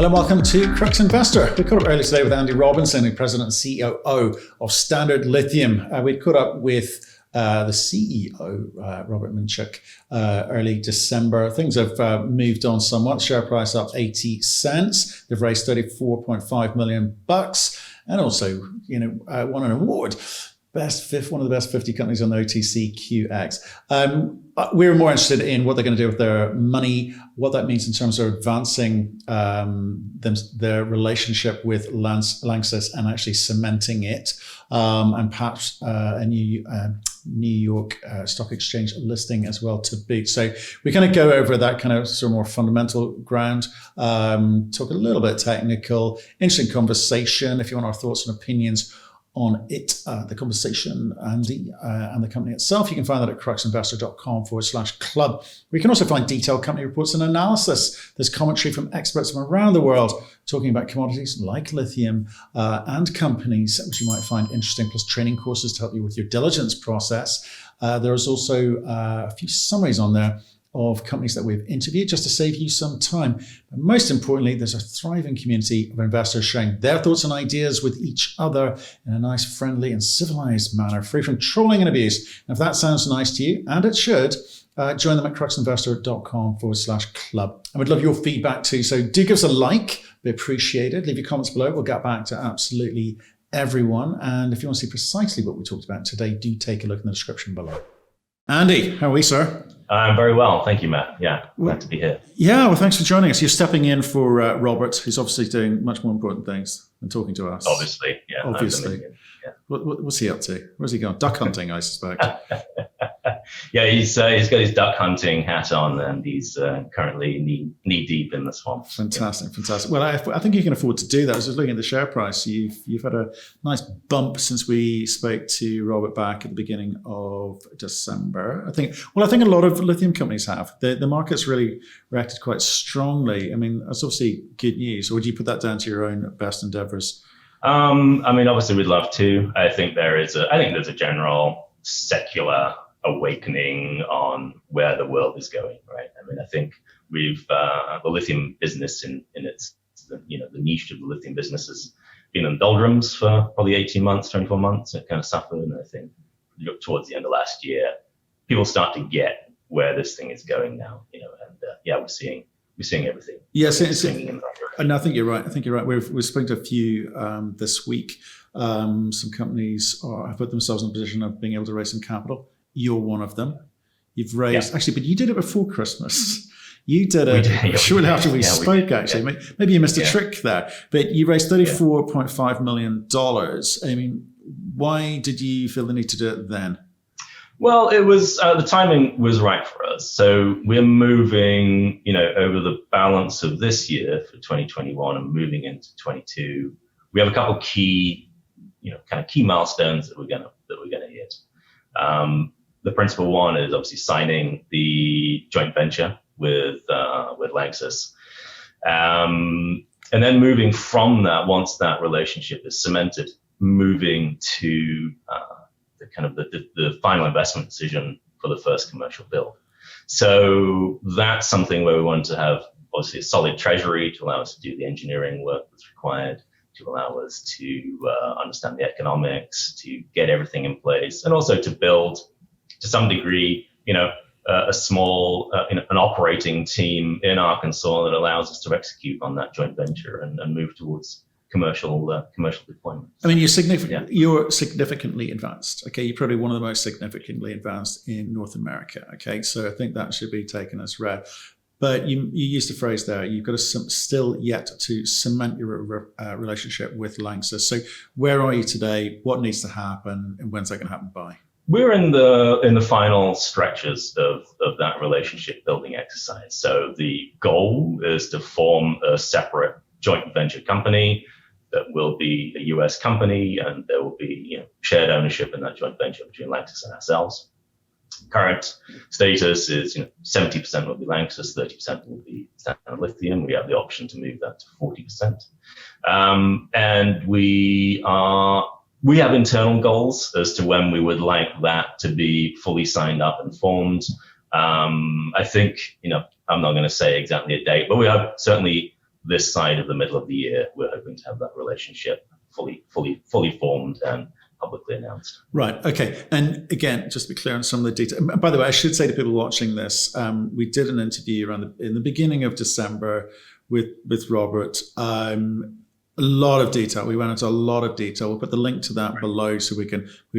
Hello and welcome to Crux Investor. We caught up earlier today with Andy Robinson, the President and COO of Standard Lithium. We caught up with the CEO, Robert Minchuk, early December. Things have moved on somewhat. Share price up 80 cents. They've raised $34.5 million and also, won an award. One of the best 50 companies on the OTCQX. We're more interested in what they're going to do with their money, what that means in terms of advancing their relationship with Lanxess and actually cementing it, and perhaps a new New York Stock Exchange listing as well to boot. So we're going to go over that kind of sort of more fundamental ground, talk a little bit technical, interesting conversation. If you want our thoughts and opinions on it, the conversation, Andy, and the company itself, you can find that at cruxinvestor.com/club. We can also find detailed company reports and analysis. There's commentary from experts from around the world talking about commodities like lithium and companies, which you might find interesting, plus training courses to help you with your diligence process. There's also a few summaries on there of companies that we've interviewed just to save you some time. But most importantly, there's a thriving community of investors sharing their thoughts and ideas with each other in a nice, friendly and civilized manner, free from trolling and abuse. And if that sounds nice to you, and it should, join them at cruxinvestor.com/club. And we'd love your feedback too. So do give us a like, be appreciated. Leave your comments below. We'll get back to absolutely everyone. And if you want to see precisely what we talked about today, do take a look in the description below. Andy, how are we, sir? I'm very well. Thank you, Matt. Yeah, glad to be here. Yeah, well, thanks for joining us. You're stepping in for Robert, who's obviously doing much more important things than talking to us. Obviously. Yeah. What's he up to? Where's he going? Duck hunting, I suspect. Yeah, he's got his duck hunting hat on, and he's currently knee deep in the swamp. Fantastic. Well, I think you can afford to do that. I was just looking at the share price. You've had a nice bump since we spoke to Robert back at the beginning of December. I think a lot of lithium companies have. The market's really reacted quite strongly. I mean, that's obviously good news. Or would you put that down to your own best endeavors? Obviously we'd love to. I think there's a general secular awakening on where the world is going, right? I mean, I think we've the lithium business in its the niche of the lithium business has been in doldrums for probably 18 months, 24 months. It kind of suffered, and I think towards the end of last year, people start to get where this thing is going now. We're seeing everything. Yes, and I think you're right. We've spoken to a few this week. Some companies have put themselves in a position of being able to raise some capital. You're one of them. You've raised, actually, but you did it before Christmas. You did it shortly after we spoke, actually. Maybe you missed a trick there. But you raised $34.5 million. I mean, why did you feel the need to do it then? Well, it was the timing was right for us. So we're moving, over the balance of this year for 2021 and moving into 22. We have a couple key, key milestones that we're gonna hit. The principal one is obviously signing the joint venture with Lanxess, and then moving from that, once that relationship is cemented, moving to the final investment decision for the first commercial build. So that's something where we want to have obviously a solid treasury to allow us to do the engineering work that's required, to allow us to understand the economics, to get everything in place, and also to build, to some degree, a small, an operating team in Arkansas that allows us to execute on that joint venture and move towards commercial deployment. I mean, you're significantly advanced. Okay, you're probably one of the most significantly advanced in North America. Okay, so I think that should be taken as read. But you used the phrase there, you've got to still yet to cement your relationship with Lanxess. So where are you today? What needs to happen? And when's that going to happen by? We're in the final stretches of that relationship building exercise. So the goal is to form a separate joint venture company that will be a US company, and there will be shared ownership in that joint venture between Lanxess and ourselves. Current status is 70% will be Lanxess, 30% will be Standard Lithium. We have the option to move that to 40%, and we have internal goals as to when we would like that to be fully signed up and formed. I think I'm not going to say exactly a date, but we have certainly this side of the middle of the year, we're hoping to have that relationship fully formed and publicly announced. Right. Okay. And again, just to be clear on some of the details. By the way, I should say to people watching this, we did an interview in the beginning of December with Robert. A lot of detail. We went into a lot of detail. We'll put the link to that below so we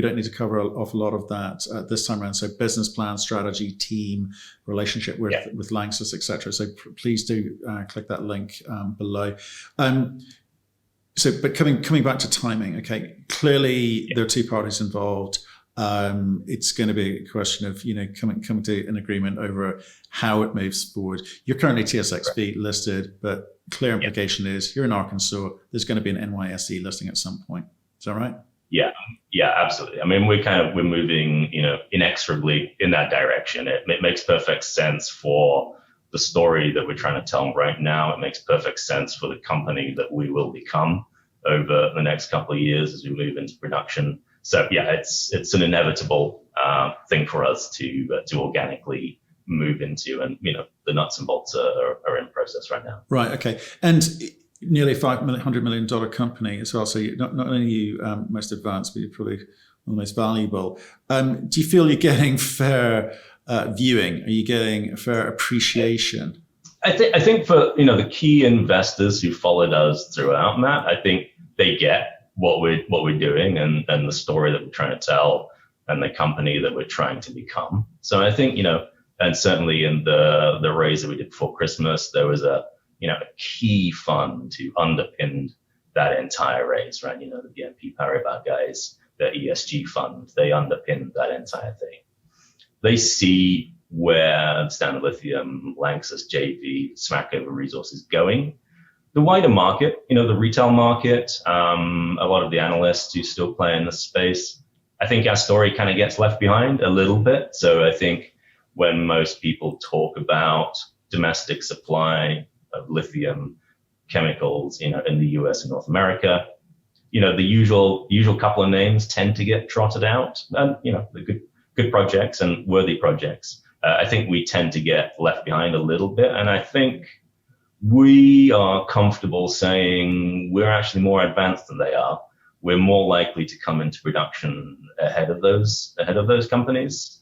don't need to cover off a lot of that this time around. So business plan, strategy, team, relationship with Lanxess, etc. So please do click that link below. But coming back to timing, okay, clearly there are two parties involved. It's going to be a question of coming to an agreement over how it moves forward. You're currently TSXV listed, but clear implication is you're in Arkansas. There's going to be an NYSE listing at some point. Is that right? Yeah, absolutely. I mean, we're moving, inexorably in that direction. It makes perfect sense for the story that we're trying to tell right now. It makes perfect sense for the company that we will become over the next couple of years as we move into production. So yeah, it's an inevitable thing for us to organically move into, and the nuts and bolts are in process right now. Right. Okay. And nearly $500 million company as well. So you're not only are you most advanced, but you're probably one of the most valuable. Do you feel you're getting fair viewing? Are you getting a fair appreciation? I think for the key investors who followed us throughout, Matt, I think they get what we're doing and the story that we're trying to tell and the company that we're trying to become. So I think and certainly in the raise that we did before Christmas, there was a key fund who underpinned that entire raise, right? The BNP Paribas guys, the ESG fund, they underpinned that entire thing. They see where Standard Lithium, Lanxess, JV, Smackover Resources going. The wider market, the retail market, a lot of the analysts who still play in the space, I think our story kind of gets left behind a little bit. So I think when most people talk about domestic supply of lithium chemicals, in the US and North America, the usual couple of names tend to get trotted out, and the good projects and worthy projects. I think we tend to get left behind a little bit, and I think we are comfortable saying we're actually more advanced than they are. We're more likely to come into production ahead of those companies.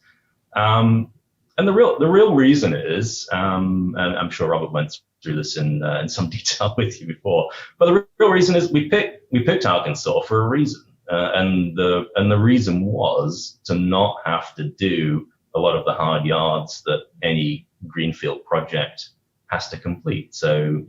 And the real reason is, and I'm sure Robert went through this in some detail with you before, but the real reason is we picked Arkansas for a reason, and the reason was to not have to do a lot of the hard yards that any greenfield project has to complete. So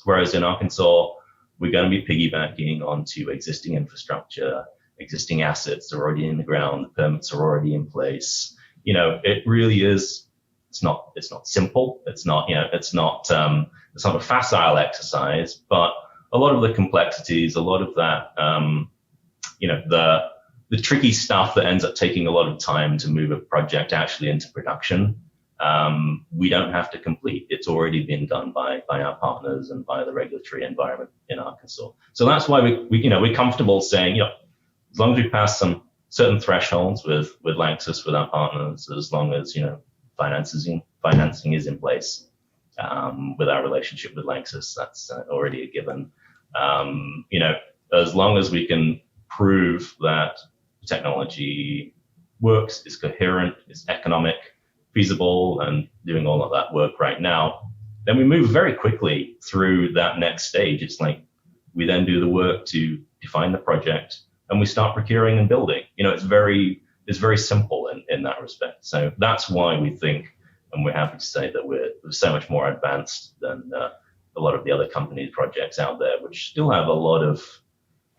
whereas in Arkansas we're going to be piggybacking onto existing infrastructure, existing assets are already in the ground, the permits are already in place. It really is. It's not simple. It's not a facile exercise, but a lot of the complexities, a lot of that, the tricky stuff that ends up taking a lot of time to move a project actually into production, we don't have to complete. It's already been done by our partners and by the regulatory environment in Arkansas. So that's why we're comfortable saying, as long as we pass some certain thresholds with Lanxess, with our partners, as long as financing is in place with our relationship with Lanxess, that's already a given. As long as we can prove that the technology works, is coherent, is economic, feasible, and doing all of that work right now, then we move very quickly through that next stage. It's like we then do the work to define the project, and we start procuring and building. It's very simple in that respect. So that's why we think, and we're happy to say that we're so much more advanced than a lot of the other companies' projects out there, which still have a lot of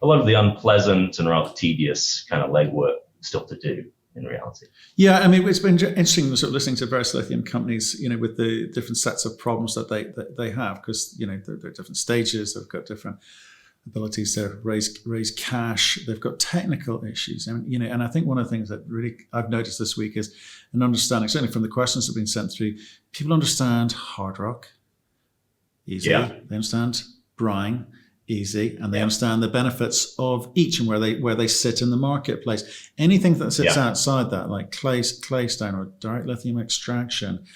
the unpleasant and rather tedious kind of legwork still to do in reality. Yeah, I mean, it's been interesting sort of listening to various lithium companies, with the different sets of problems that they have, because they're at different stages. They've got different abilities to raise cash. They've got technical issues, and I think one of the things that really I've noticed this week is an understanding, certainly from the questions that have been sent through, people understand hard rock easy. Yeah. They understand brine easy, and they understand the benefits of each and where they sit in the marketplace. Anything that sits outside that, like clay stone or direct lithium extraction,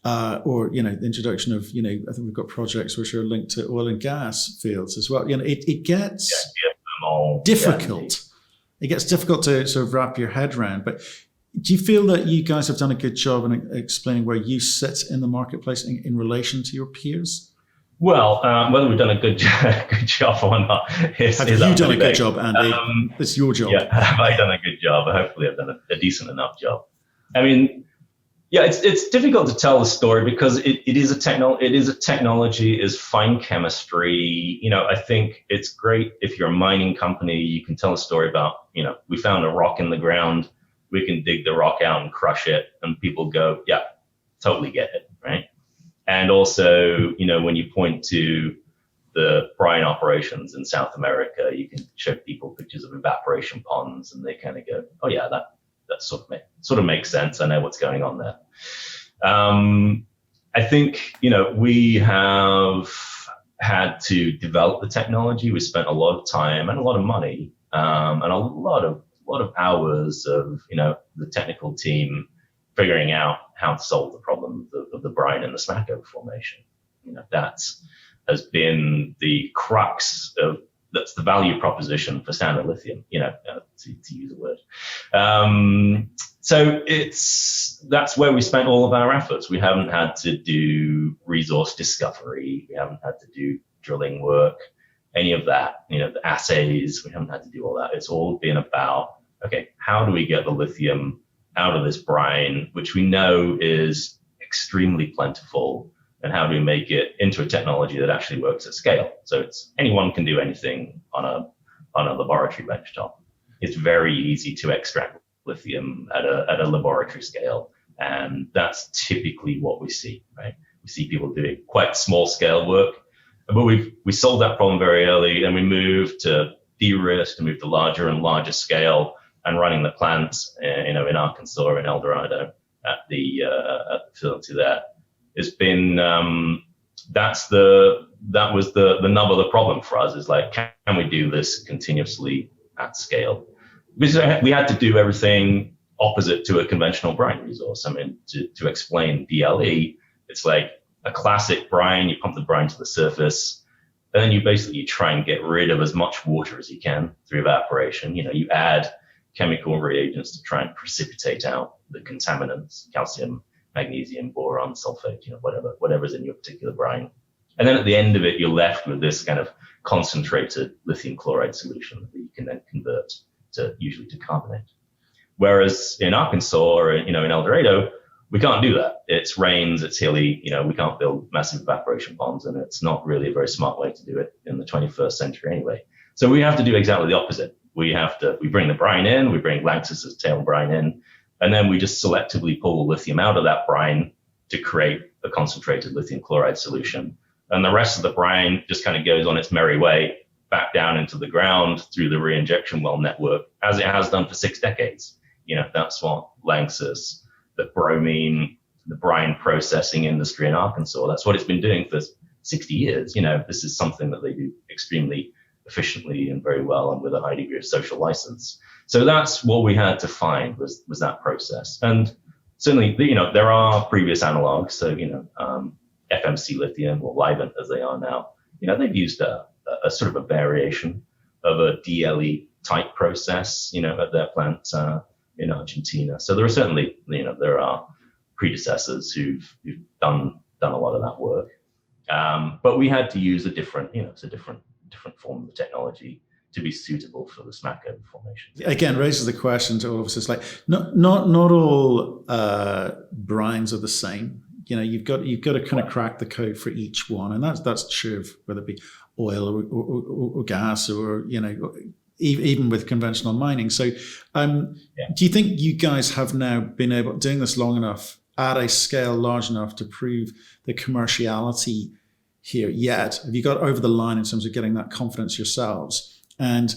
or the introduction of I think we've got projects which are linked to oil and gas fields as well. It gets difficult. It gets difficult to sort of wrap your head around. But do you feel that you guys have done a good job in explaining where you sit in the marketplace in relation to your peers? Well, whether we've done a good job or not have you done a good job, Andy? It's your job. Yeah, have I done a good job? Hopefully, I've done a decent enough job. I mean, yeah, it's difficult to tell the story because it is a technology, is fine chemistry. I think it's great if you're a mining company, you can tell a story about, we found a rock in the ground, we can dig the rock out and crush it, and people go, yeah, totally get it, right? And also, when you point to the brine operations in South America, you can show people pictures of evaporation ponds, and they kind of go, oh yeah, that sort of makes sense. I know what's going on there. I think, we have had to develop the technology. We spent a lot of time and a lot of money, and a lot of hours of, the technical team figuring out how to solve the problem of the brine and the Smackover formation. That has been the crux of, that's the value proposition for Standard Lithium, to use a word. So that's where we spent all of our efforts. We haven't had to do resource discovery. We haven't had to do drilling work, any of that, the assays. We haven't had to do all that. It's all been about, okay, how do we get the lithium out of this brine, which we know is extremely plentiful, and how do we make it into a technology that actually works at scale? So anyone can do anything on a laboratory benchtop. It's very easy to extract lithium at a laboratory scale, and that's typically what we see, right? We see people doing quite small scale work, but we solved that problem very early, and we moved to de-risk, to move to larger and larger scale, and running the plants, in Arkansas, in El Dorado, at the facility there. It's been that was the nub of the problem for us, is like, can we do this continuously at scale? Because we had to do everything opposite to a conventional brine resource. I mean, to explain DLE, it's like a classic brine. You pump the brine to the surface, and then you basically try and get rid of as much water as you can through evaporation. You add chemical reagents to try and precipitate out the contaminants, calcium, magnesium, boron, sulfate, whatever's in your particular brine. And then at the end of it, you're left with this kind of concentrated lithium chloride solution that you can then convert usually to carbonate. Whereas in Arkansas or, in El Dorado, we can't do that. It's rains, it's hilly, we can't build massive evaporation ponds, and it's not really a very smart way to do it in the 21st century anyway. So we have to do exactly the opposite. We bring the brine in, we bring LANXESS's tail brine in, and then we just selectively pull the lithium out of that brine to create a concentrated lithium chloride solution. And the rest of the brine just kind of goes on its merry way back down into the ground through the reinjection well network, as it has done for 6 decades. That's what LANXESS, the brine processing industry in Arkansas, that's what it's been doing for 60 years. This is something that they do extremely efficiently and very well, and with a high degree of social license. So that's what we had to find was that process. And certainly, there are previous analogs. So, FMC Lithium, or Livent as they are now, they've used a sort of a variation of a DLE type process, at their plant in Argentina. So there are certainly, there are predecessors who've done a lot of that work. But we had to use a different form of the technology to be suitable for the Smackover formation. Again, raises the question to all of us. It's like not all brines are the same. You've got to kind of crack the code for each one, and that's true of whether it be oil or gas, or even with conventional mining. So, do you think you guys have now been able doing this long enough at a scale large enough to prove the commerciality here yet? Have you got over the line in terms of getting that confidence yourselves? And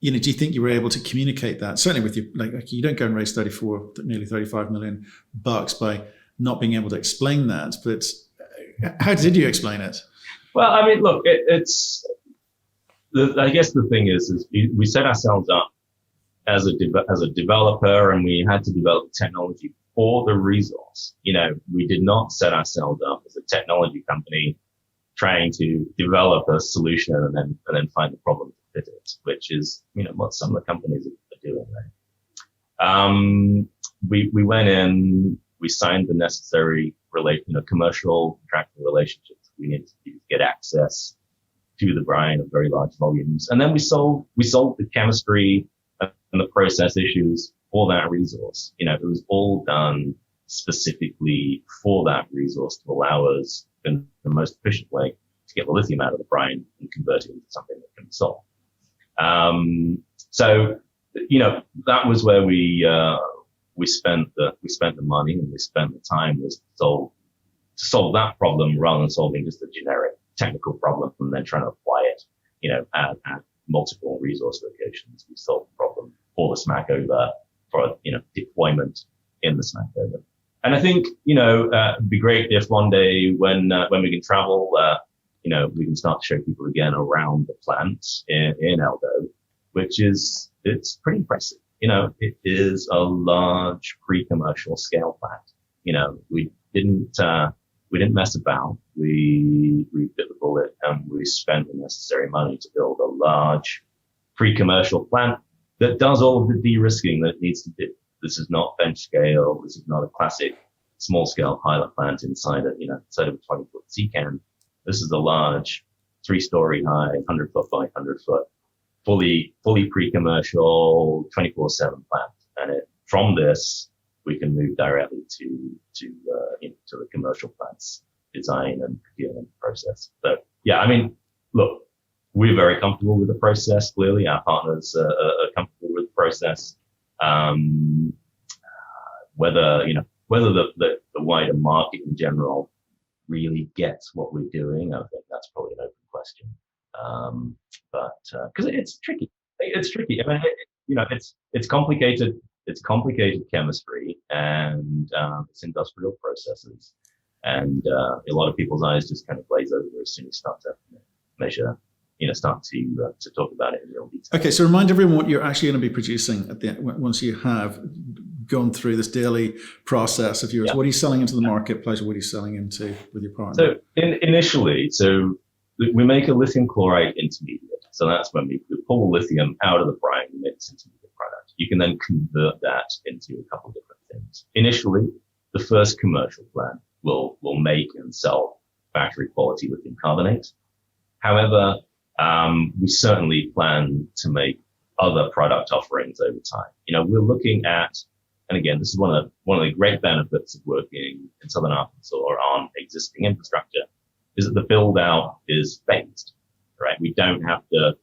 do you think you were able to communicate that? Certainly with you, like you don't go and raise nearly $35 million by not being able to explain that. But how did you explain it? Well, I mean, look, I guess the thing is we set ourselves up as a developer, and we had to develop technology for the resource. We did not set ourselves up as a technology company trying to develop a solution and then find the problem to fit it, which is, what some of the companies are doing there. We went in, we signed the necessary commercial contractual relationships we needed to get access to the brine of very large volumes. And then we solved the chemistry and the process issues for that resource. It was all done specifically for that resource to allow us in the most efficient way to get the lithium out of the brine and convert it into something that can be sold. So, that was where we spent the money and we spent the time was to solve that problem rather than solving just a generic technical problem and then trying to apply it, at multiple resource locations. We solved the problem for the Smackover, for, deployment in the Smackover. And I think, it'd be great if one day when we can travel, we can start to show people again around the plant in Eldo, it's pretty impressive. It is a large pre-commercial scale plant. We didn't mess about. We bit the bullet and we spent the necessary money to build a large pre-commercial plant that does all of the de-risking that it needs to do. This is not bench scale. This is not a classic small scale pilot plant inside of a 20-foot sea can. This is a large 3-story high, 100-foot by 100-foot, fully pre-commercial 24/7 plant. And from this, we can move directly to the commercial plant's design and procurement process. So yeah, look, we're very comfortable with the process. Clearly, our partners are comfortable with the process. Whether the wider market in general really gets what we're doing, I think that's probably an open question. But because it's tricky. It's tricky. It's complicated. It's complicated chemistry and it's industrial processes. And a lot of people's eyes just kind of glaze over as soon as you start to measure, start to talk about it in real detail. Okay, so remind everyone what you're actually going to be producing once you have gone through this daily process of yours. Yeah. What are you selling into the marketplace? What are you selling into with your partner? So initially, we make a lithium chloride intermediate. So that's when we pull lithium out of the brine and make this intermediate product. You can then convert that into a couple of different things. Initially, the first commercial plant will make and sell factory quality lithium carbonate. However, we certainly plan to make other product offerings over time. We're looking at, and again, this is one of the great benefits of working in Southern Arkansas or on existing infrastructure, is that the build out is phased, right? We don't have to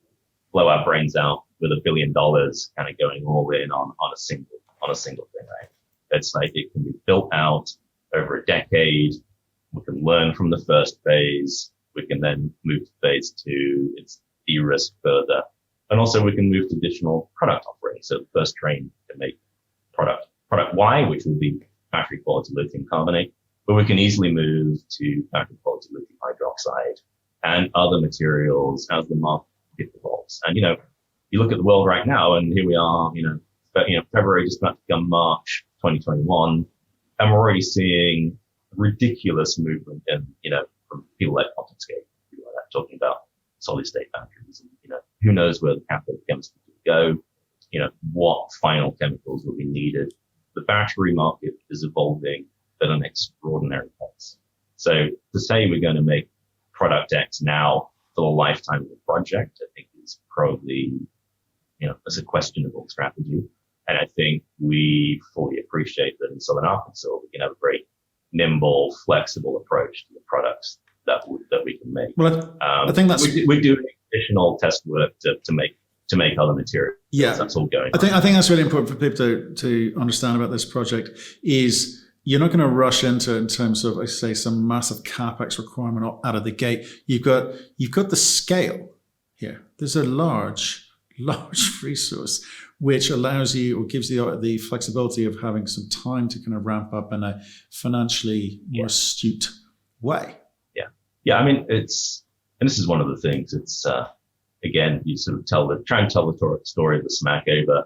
blow our brains out with $1 billion kind of going all in on a single thing, right? It's like it can be built out over a decade. We can learn from the first phase. We can then move to phase 2. It's de-risk further. And also we can move to additional product offerings. So the first train can make product Y, which will be factory quality lithium carbonate, but we can easily move to factory quality lithium hydroxide and other materials as the market evolves. And, you look at the world right now and here we are, February just about to become March 2021. And we're already seeing ridiculous movement in, from people like QuantumScape, people like that, talking about solid state batteries. And, who knows where the cathode chemistry will go, what final chemicals will be needed. The battery market is evolving at an extraordinary pace. So to say we're going to make product X now for the lifetime of the project, I think is probably, it's a questionable strategy. And I think we fully appreciate that in Southern Arkansas, we can have a very nimble, flexible approach to the products that we can make. Well, I think that's we're doing additional test work to make other materials. Yeah, that's all going. I think that's really important for people to understand about this project. Is you're not going to rush into it in terms of, I say, some massive capex requirement out of the gate. You've got the scale here. There's a large resource which allows you or gives you the flexibility of having some time to kind of ramp up in a financially more astute way. Yeah. And this is one of the things. It's again, you sort of try and tell the story of the Smackover,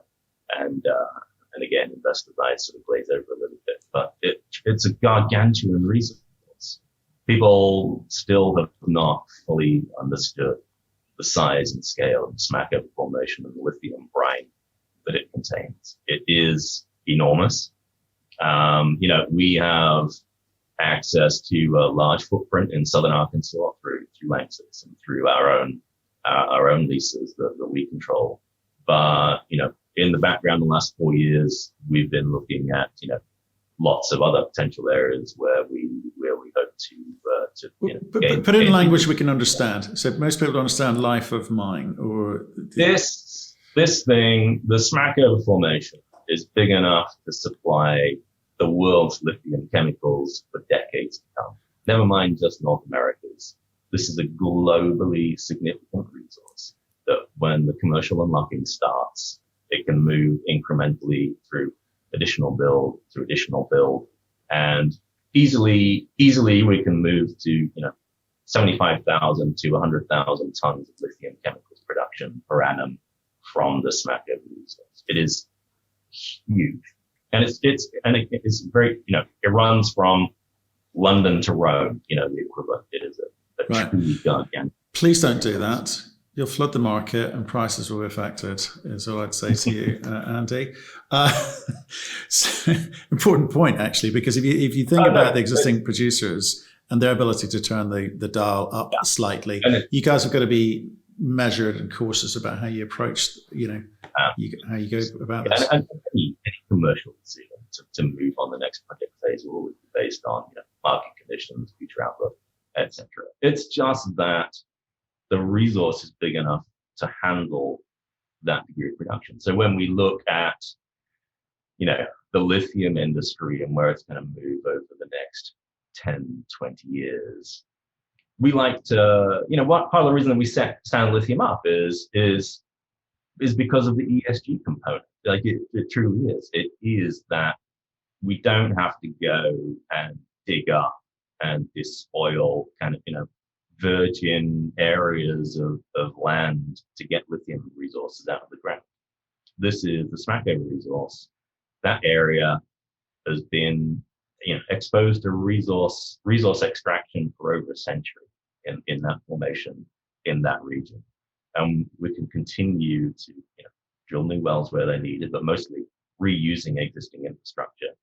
and And again, investors' eyes sort of glaze over a little bit, but it's a gargantuan resource. People still have not fully understood the size and scale of the Smackover Formation and the lithium brine that it contains. It is enormous. We have access to a large footprint in southern Arkansas through LANXESS and through our own leases that we control. But, in the background, the last 4 years, we've been looking at, lots of other potential areas where we hope to put it in language we can understand. So most people don't understand life of mine or this thing, the Smackover Formation is big enough to supply the world's lithium chemicals for decades to come. Never mind just North America's. This is a globally significant resource that when the commercial unlocking starts, it can move incrementally through additional build, and easily we can move to 75,000 to 100,000 tons of lithium chemicals production per annum from the Smackover resource. It is huge, and it's very it runs from London to Rome. The equivalent. It is a right. truly gargantuan. Please don't do that. You'll flood the market and prices will be affected, is all I'd say to you, Andy. Important point, actually, because if you think about the existing producers and their ability to turn the dial up slightly, you guys have got to be measured and cautious about how you approach, how you go about this. And any commercial decision to move on the next project phase will always be based on market conditions, future outlook, etc. It's just that the resource is big enough to handle that degree of production. So when we look at, the lithium industry and where it's going to move over the next 10, 20 years, we like to, what part of the reason that we set Standard Lithium up is because of the ESG component. Like it truly is. It is that we don't have to go and dig up and despoil kind of, virgin areas of land to get lithium resources out of the ground. This is the Smackover resource. That area has been exposed to resource extraction for over a century in that formation in that region. And we can continue to drill new wells where they're needed, but mostly reusing existing infrastructure.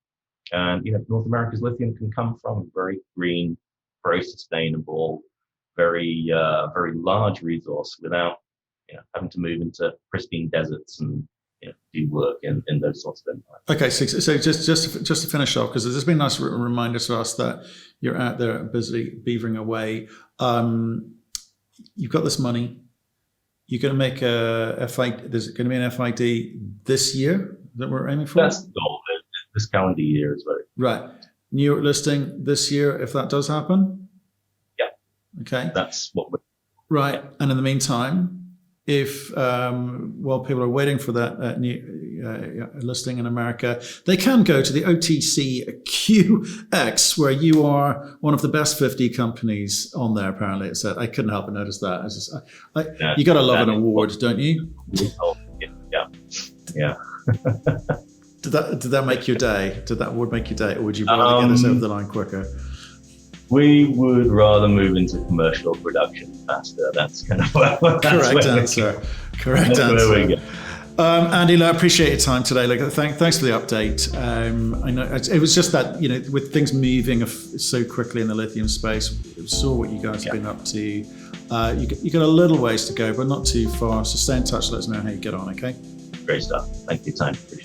And North America's lithium can come from very green, very sustainable, very large resource without having to move into pristine deserts and do work in those sorts of environments. Okay, so just to finish off, because there's been a nice reminder to us that you're out there busy beavering away. You've got this money. You're going to make a FID. There's going to be an FID this year that we're aiming for. That's the goal. This calendar year is right. New York listing this year, if that does happen. Okay. That's what we're right. And in the meantime, if while people are waiting for that new listing in America, they can go to the OTCQX, where you are one of the best 50 companies on there. Apparently, it said. I couldn't help but notice that. You got to love an award, don't you? Yeah. Did that make your day? Did that award make your day, or would you rather get us over the line quicker? We would rather move into commercial production faster. That's kind of correct answer. Correct answer. Andy, I appreciate your time today. Thanks for the update. I know it was just that with things moving so quickly in the lithium space, we saw what you guys have been up to. You got a little ways to go, but not too far. So stay in touch. Let us know how you get on. Okay. Great stuff. Thank you for your time. Appreciate it.